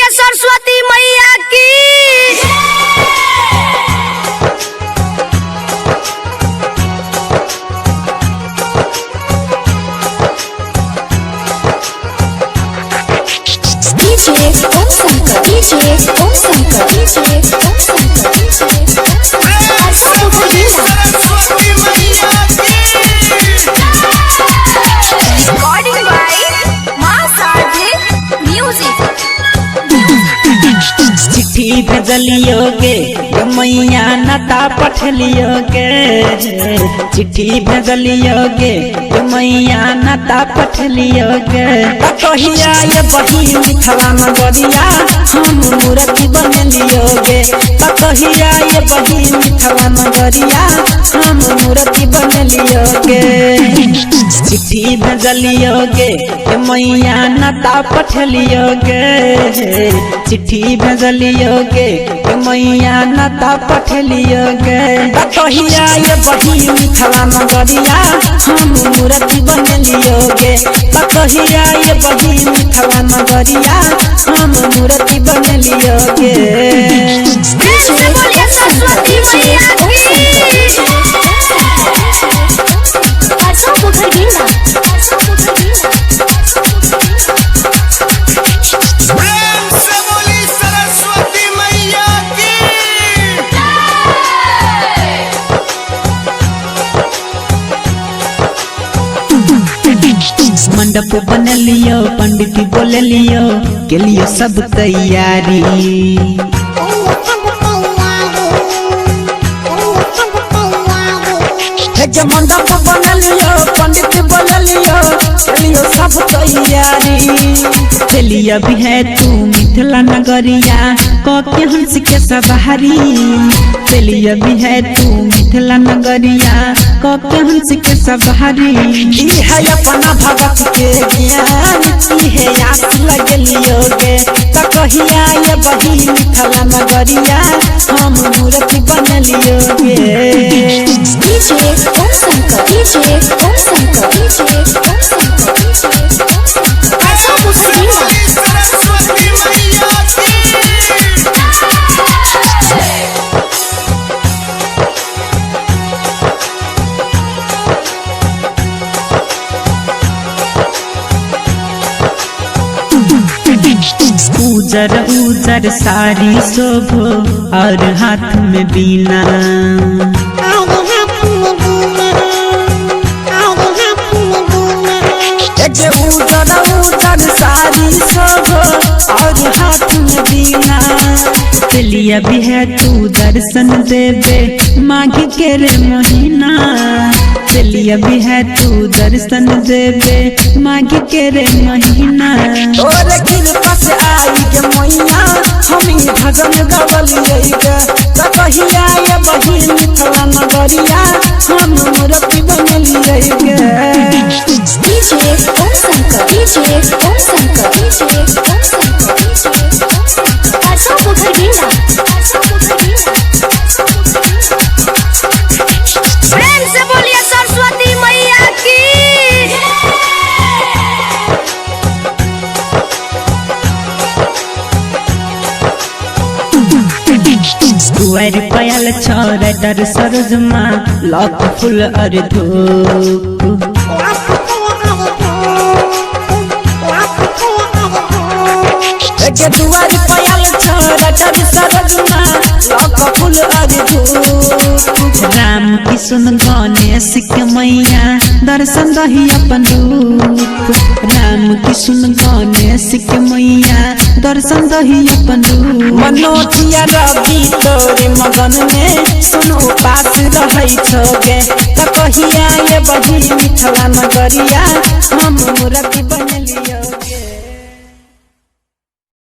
बोलिए सरस्वती मैया की। रिकॉर्डिंग बाय मां साधे म्यूजिक। चिट्ठी भेजलियोगे मैया नता पठलियोगे, चिट्ठी भेजलियोगे मैया नता पठलियोगे। कहिया ये बही मिथिला नगरिया हम मूर्ति बनलियोगे। कहिया ये बही मिथिला नगरिया हम मूर्ति बनलियोगे। चिट्ठी भेजलियोगे मैया नता पठलियोगे, चिट्ठी भेजलियोगे मैया नता पठलियोगे। कहिया ये बही मिथिला नगरिया हम मूर्ति बनलियोगे। कहिया ये बही मिथिला नगरिया हम मूर्ति बनलियोगे। बोलिए सरस्वती मैया की। प्रेम से बोली सरस्वती मैया की। मंडप बनलियो पंडित बोललियो के लिए सब तैयारी। मंडप बनलियो पंडित बोललियो के लिए सब तैयारी। चलिए भी है तू मिथिला नगरिया के हंस के सवारी। चलिए भी है तू मिथिला नगरिया के हंस के सवारी। है अपना भगत के ज्ञान है आस लगलियोगे। कहिया ये बही मिथिला नगरिया हम मूर्ति बनलियोगे। सरस्वती मैया की। उजर उजर साड़ी शोभो और हाथ में बीना। उजर उजर साड़ी शोभो और हाथ में बीना। चलिए भी है तू दर्शन देवे माघ के रे महीना। चलिए भी है तू दर्शन देवे माघ के रे महीना। और कृपा से आई के मैया हम भजन गवलिएगा। कहिया ये बही मिथिला नगरिया हम मूर्ति बनलिएगा। प्रेम से बोलिए सरस्वती मैया की। दुआर पयल छोड़ डर सरोजमा लक फूल और धूप। दुआर पयल छोड़ डर सरोजमा लक फूल और धूप। राम किशन गणेश के मैया दर्शन दही अपन रूप। राम किशन गणेश के मैया दर्शन दही अपन रूप। मनोजिया रवि तोरे मगन में सुनो पास रही छोगे। कहिया ये बही मिथिला नगरिया हम मूर्ति बनलियो।